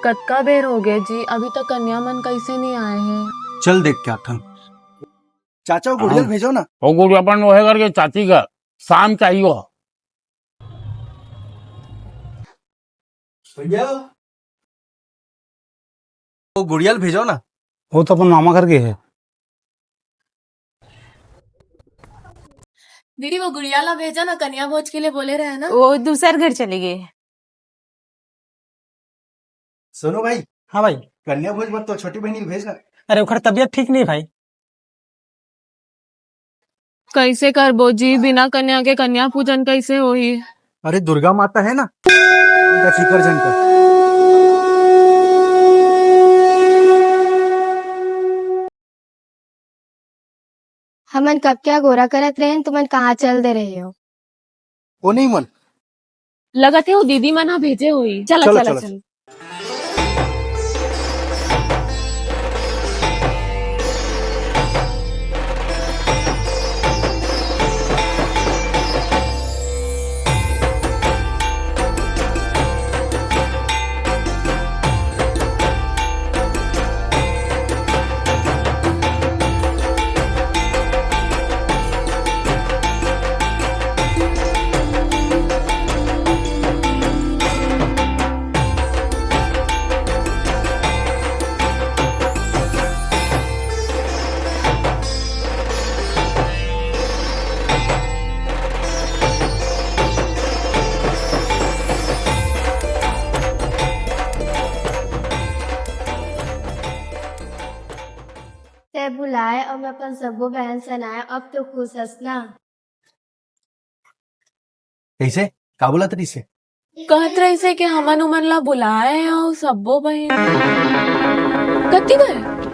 कत्का बेर हो गए जी, अभी तक कन्या मन कैसे नहीं आए हैं। चल देख क्या था। चाचा वो गुड़ियल भेजो ना। वो गुड़िया अपन वो है करके चाची का शाम चाहिए हो। भैया वो गुड़ियल भेजो ना। वो तो अपन मामा घर के है। दीदी वो गुड़ियाला भेजा ना, कन्या भोज के लिए बोले रहे ना। वो दूसर घर चले गए। सुनो भाई, हाँ भाई। कन्या भोज मत तो छोटी बहनी को भेजना। अरे ओखर तबीयत ठीक नहीं भाई। कैसे करबो जी, बिना कन्या के कन्या पूजन कैसे होई। अरे दुर्गा माता है ना, फिकर जन कर। हमन कब क्या गोरा करत रहे तुमन कहाँ चल दे रहे हो। वो नहीं मन। लगत है वो दीदी मना भेजे हुई। चला चलो, चला चलो। चल। ते बुलाए और मैं अपन सबो बहन सनाए, अब तो खुश हस ना। कैसे का बोला तरी से? कहत रहे से कि हमन उमन ला बुलाए और सब्बो बहन कति गए।